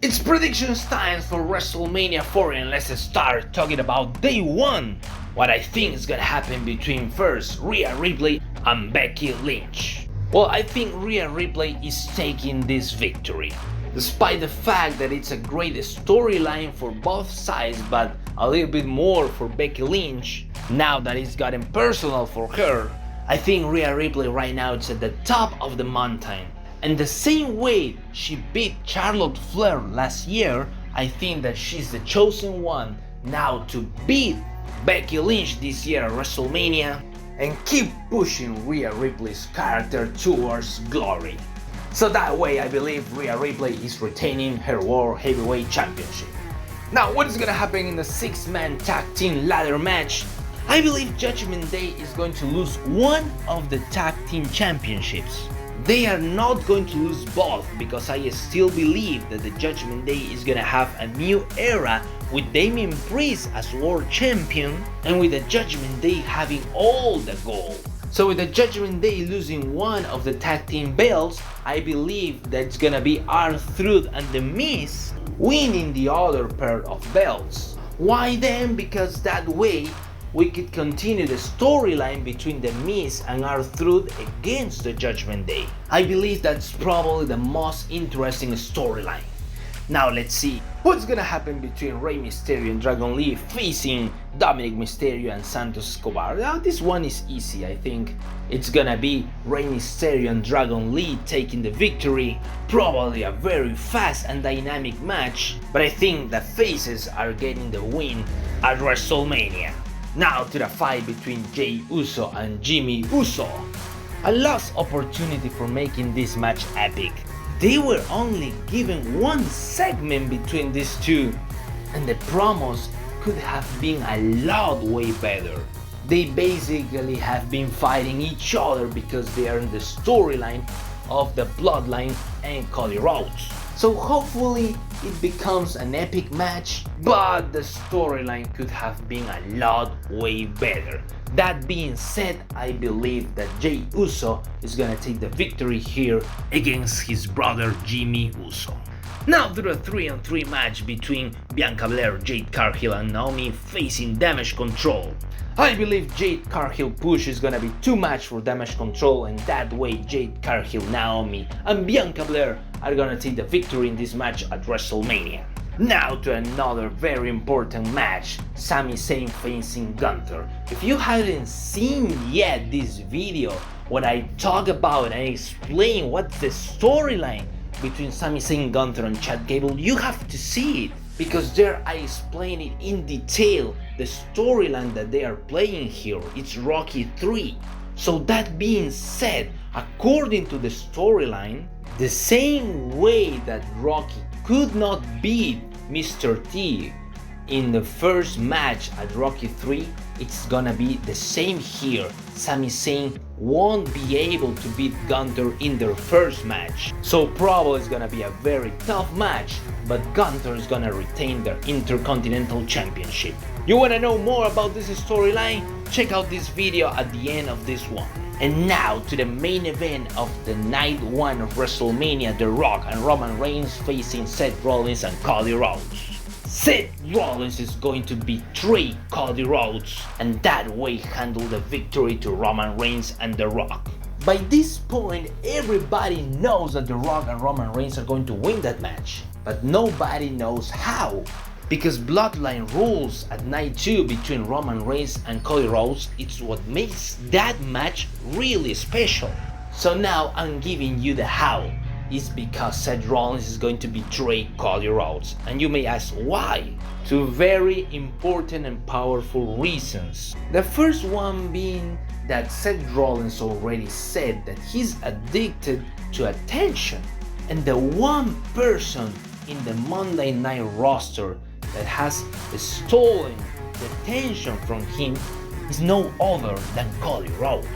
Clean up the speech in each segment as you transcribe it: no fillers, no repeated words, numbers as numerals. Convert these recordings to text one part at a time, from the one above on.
It's predictions time for WrestleMania 40, and let's start talking about day 1. What I think is gonna happen between first Rhea Ripley and Becky Lynch. Well, I think Rhea Ripley is taking this victory. Despite the fact that it's a great storyline for both sides, but a little bit more for Becky Lynch, now that it's gotten personal for her, I think Rhea Ripley right now is at the top of the mountain. And the same way she beat Charlotte Flair last year, I think that she's the chosen one now to beat Becky Lynch this year at WrestleMania and keep pushing Rhea Ripley's character towards glory. So that way I believe Rhea Ripley is retaining her World Heavyweight Championship. Now what is gonna happen in the 6-man tag team ladder match? I believe Judgment Day is going to lose one of the tag team championships. They are not going to lose both because I still believe that the Judgment Day is gonna have a new era with Damian Priest as world champion and with the Judgment Day having all the gold. So with the Judgment Day losing one of the tag team belts, I believe that it's gonna be R-Truth and The Miz winning the other pair of belts. Why then? Because that way we could continue the storyline between The Miz and R-Truth against the Judgment Day. I believe that's probably the most interesting storyline. Now let's see what's gonna happen between Rey Mysterio and Dragon Lee facing Dominic Mysterio and Santos Escobar. Now this one is easy. I think it's gonna be Rey Mysterio and Dragon Lee taking the victory. Probably a very fast and dynamic match, but I think the faces are getting the win at WrestleMania. Now to the fight between Jey Uso and Jimmy Uso. A lost opportunity for making this match epic. They were only given one segment between these two, and the promos could have been a lot way better. They basically have been fighting each other because they are in the storyline of the Bloodline and Cody Rhodes. So hopefully it becomes an epic match, but the storyline could have been a lot way better. That being said, I believe that Jey Uso is gonna take the victory here against his brother Jimmy Uso. Now to the 3-on-3 match between Bianca Belair, Jade Cargill and Naomi facing Damage Control. I believe Jade Cargill push is gonna be too much for Damage Control, and that way Jade Cargill, Naomi and Bianca Belair are gonna take the victory in this match at WrestleMania. Now to another very important match, Sami Zayn facing Gunther. If you haven't seen yet this video, what I talk about and explain what's the storyline between Sami Zayn, Gunther and Chad Gable, you have to see it. Because there I explain it in detail, the storyline that they are playing here, it's Rocky 3. So that being said, according to the storyline, the same way that Rocky could not beat Mr. T in the first match at Rocky 3, it's gonna be the same here. Sami Zayn won't be able to beat Gunther in their first match. So probably it's gonna be a very tough match, but Gunther is gonna retain their Intercontinental Championship. You wanna know more about this storyline? Check out this video at the end of this one. And now to the main event of the night 1 of WrestleMania, The Rock and Roman Reigns facing Seth Rollins and Cody Rhodes. Seth Rollins is going to betray Cody Rhodes and that way handle the victory to Roman Reigns and The Rock. By this point, everybody knows that The Rock and Roman Reigns are going to win that match, but nobody knows how. Because Bloodline rules at night 2 between Roman Reigns and Cody Rhodes, it's what makes that match really special. So now I'm giving you the how. It's because Seth Rollins is going to betray Cody Rhodes. And you may ask why? Two very important and powerful reasons. The first one being that Seth Rollins already said that he's addicted to attention. And the one person in the Monday Night roster that has stolen the attention from him is no other than Cody Rhodes.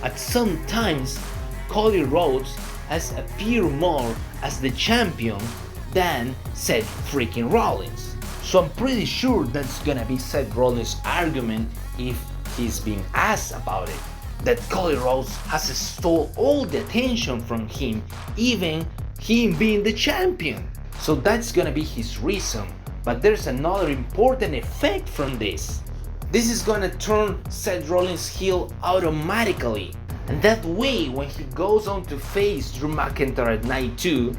At some times, Cody Rhodes has appeared more as the champion than Seth freaking Rollins. So I'm pretty sure that's gonna be Seth Rollins' argument if he's being asked about it. That Cody Rhodes has stole all the attention from him, even him being the champion. So that's gonna be his reason. But there's another important effect from this. This is gonna turn Seth Rollins heel automatically. And that way, when he goes on to face Drew McIntyre at Night 2,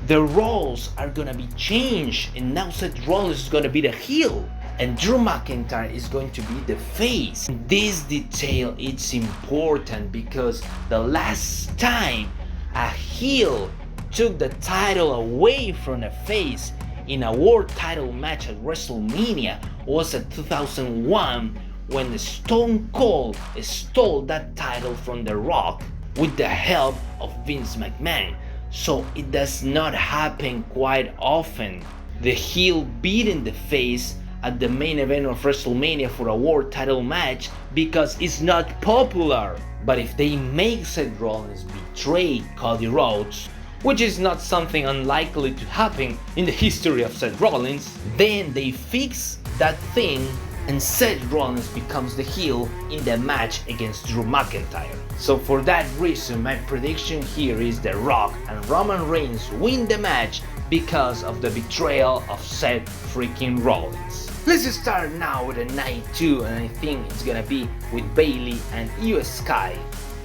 the roles are gonna be changed, and now Seth Rollins is gonna be the heel and Drew McIntyre is going to be the face. This detail is important because the last time a heel took the title away from a face in a world title match at WrestleMania was at 2001 when Stone Cold stole that title from The Rock with the help of Vince McMahon. So it does not happen quite often. The heel beating the face at the main event of WrestleMania for a world title match because it's not popular. But if they make Seth Rollins betray Cody Rhodes, which is not something unlikely to happen in the history of Seth Rollins, then they fix that thing and Seth Rollins becomes the heel in the match against Drew McIntyre. So for that reason, my prediction here is The Rock and Roman Reigns win the match because of the betrayal of Seth freaking Rollins. Let's start now with a Night 2, and I think it's gonna be with Bayley and Iyo Sky.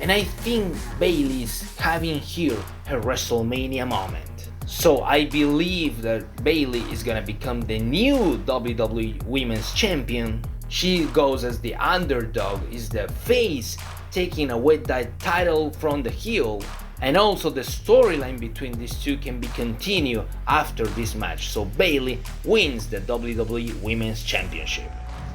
And I think Bayley is having here her WrestleMania moment. So I believe that Bayley is gonna become the new WWE Women's Champion. She goes as the underdog, is the face, taking away that title from the heel. And also the storyline between these two can be continued after this match. So Bayley wins the WWE Women's Championship.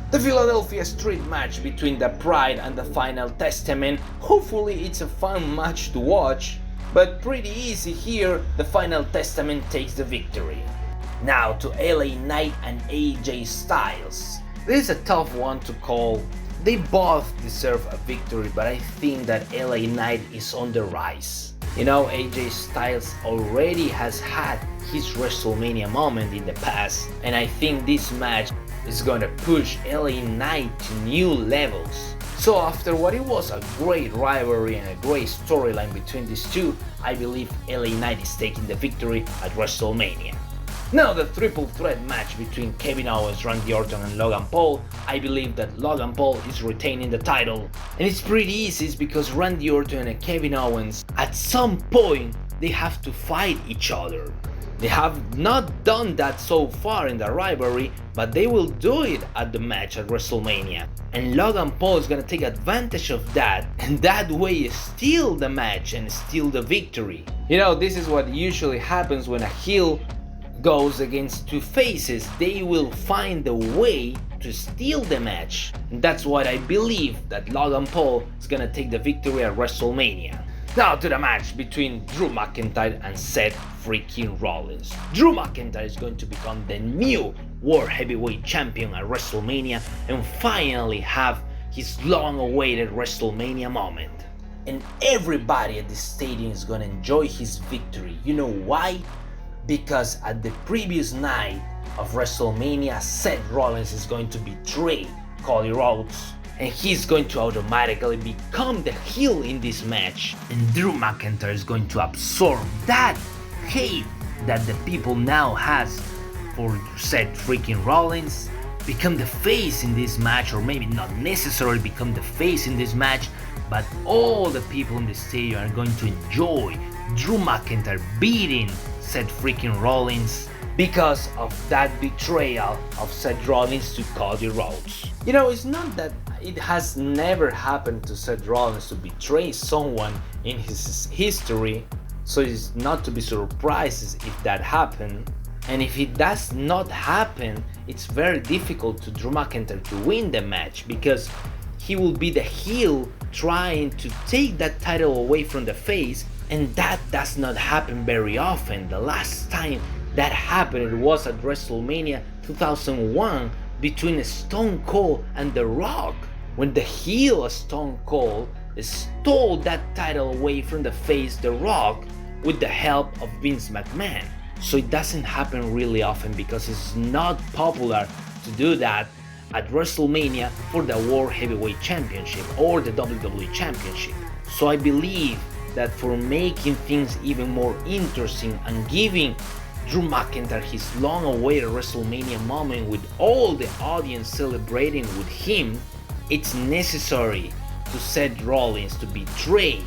The Philadelphia Street match between the Pride and the Final Testament. Hopefully it's a fun match to watch, but pretty easy here. The Final Testament takes the victory. Now to LA Knight and AJ Styles. This is a tough one to call. They both deserve a victory, but I think that LA Knight is on the rise. You know, AJ Styles already has had his WrestleMania moment in the past, and I think this match is gonna push LA Knight to new levels. So after what it was a great rivalry and a great storyline between these two, I believe LA Knight is taking the victory at WrestleMania. Now the triple threat match between Kevin Owens, Randy Orton and Logan Paul. I believe that Logan Paul is retaining the title. And it's pretty easy, it's because Randy Orton and Kevin Owens, at some point, they have to fight each other. They have not done that so far in the rivalry, but they will do it at the match at WrestleMania. And Logan Paul is gonna take advantage of that, and that way steal the match and steal the victory. You know, this is what usually happens when a heel goes against two faces. They will find a way to steal the match. And that's what I believe that Logan Paul is gonna take the victory at WrestleMania. Now to the match between Drew McIntyre and Seth freaking Rollins. Drew McIntyre is going to become the new World Heavyweight Champion at WrestleMania and finally have his long-awaited WrestleMania moment. And everybody at the stadium is gonna enjoy his victory. You know why? Because at the previous night of WrestleMania, Seth Rollins is going to betray Cody Rhodes, and he's going to automatically become the heel in this match. And Drew McIntyre is going to absorb that hate that the people now has for Seth freaking Rollins, become the face in this match, or maybe not necessarily become the face in this match, but all the people in the stadium are going to enjoy Drew McIntyre beating Seth freaking Rollins because of that betrayal of Seth Rollins to Cody Rhodes. You know, it's not that it has never happened to Seth Rollins to betray someone in his history, so it's not to be surprised if that happened. And if it does not happen, it's very difficult to Drew McIntyre to win the match because he will be the heel trying to take that title away from the face, and that does not happen very often. The last time that happened, it was at WrestleMania 2001 between Stone Cold and The Rock, when the heel Stone Cold stole that title away from the face The Rock with the help of Vince McMahon. So it doesn't happen really often because it's not popular to do that at WrestleMania for the World Heavyweight Championship or the WWE Championship. So I believe that for making things even more interesting and giving Drew McIntyre his long-awaited WrestleMania moment with all the audience celebrating with him, it's necessary to Seth Rollins to betray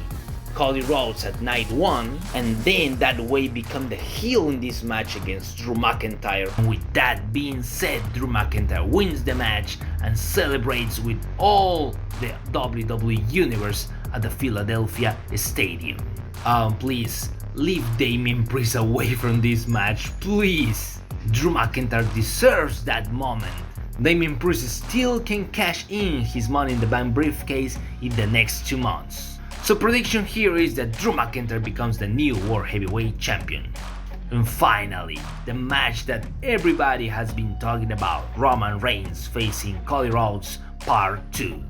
Cody Rhodes at night 1 and then that way become the heel in this match against Drew McIntyre. With that being said, Drew McIntyre wins the match and celebrates with all the WWE Universe at the Philadelphia Stadium. Please leave Damian Priest away from this match, please. Drew McIntyre deserves that moment. Damian Priest still can cash in his Money in the Bank briefcase in the next 2 months. So prediction here is that Drew McIntyre becomes the new World Heavyweight Champion. And finally, the match that everybody has been talking about, Roman Reigns facing Cody Rhodes Part 2.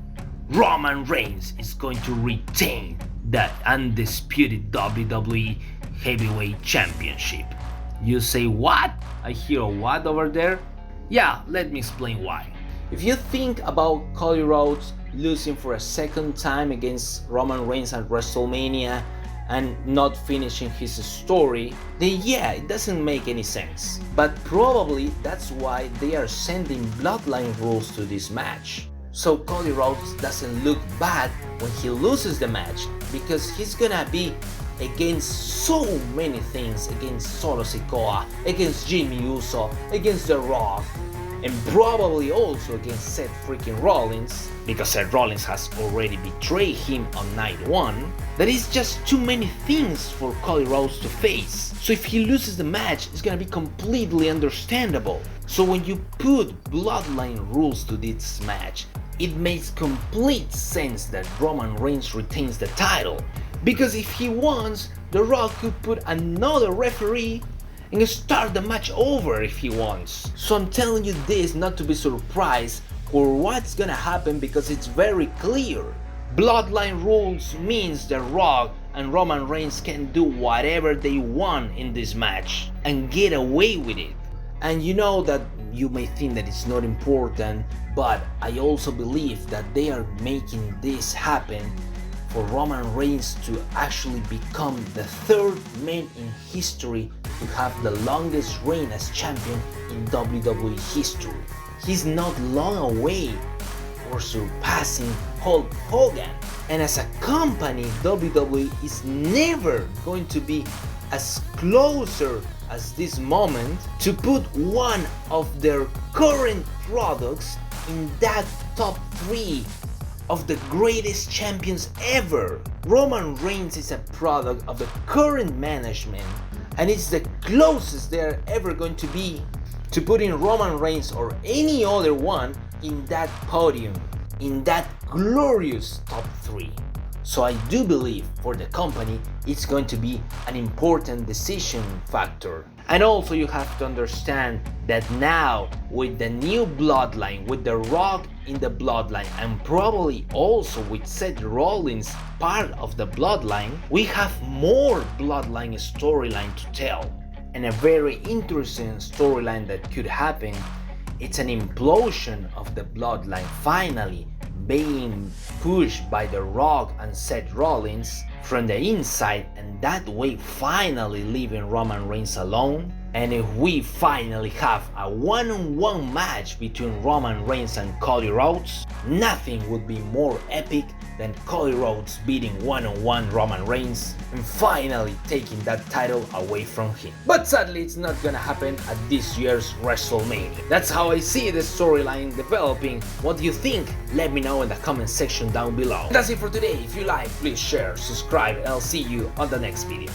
Roman Reigns is going to retain the undisputed WWE Heavyweight Championship. You say what? I hear a what over there? Yeah, let me explain why. If you think about Cody Rhodes losing for a second time against Roman Reigns at WrestleMania and not finishing his story, then yeah, it doesn't make any sense. But probably that's why they are sending bloodline rules to this match. So Cody Rhodes doesn't look bad when he loses the match, because he's gonna be against so many things, against Solo Sikoa, against Jimmy Uso, against The Rock, and probably also against Seth freaking Rollins, because Seth Rollins has already betrayed him on night 1. That is just too many things for Cody Rhodes to face. So if he loses the match, it's gonna be completely understandable. So when you put bloodline rules to this match, it makes complete sense that Roman Reigns retains the title. Because if he wants, The Rock could put another referee and start the match over if he wants. So I'm telling you this not to be surprised for what's gonna happen, because it's very clear. Bloodline rules means The Rock and Roman Reigns can do whatever they want in this match and get away with it. And you know that you may think that it's not important, but I also believe that they are making this happen for Roman Reigns to actually become the 3rd man in history to have the longest reign as champion in WWE history. He's not long away for surpassing Hulk Hogan. And as a company, WWE is never going to be as closer as this moment to put one of their current products in that top 3 of the greatest champions ever. Roman Reigns is a product of the current management, and it's the closest they're ever going to be to putting Roman Reigns or any other one in that podium, in that glorious top 3. So I do believe for the company it's going to be an important decision factor. And also you have to understand that now with the new bloodline, with The Rock in the bloodline, and probably also with Seth Rollins part of the bloodline, we have more bloodline storyline to tell. And a very interesting storyline that could happen, it's an implosion of the bloodline finally being pushed by The Rock and Seth Rollins from the inside, and that way finally leaving Roman Reigns alone. And if we finally have a one-on-one match between Roman Reigns and Cody Rhodes, nothing would be more epic than Cody Rhodes beating one-on-one Roman Reigns and finally taking that title away from him. But sadly it's not gonna happen at this year's WrestleMania. That's how I see the storyline developing. What do you think? Let me know in the comment section down below. And that's it for today. If you like, please share, subscribe, and I'll see you on the next video.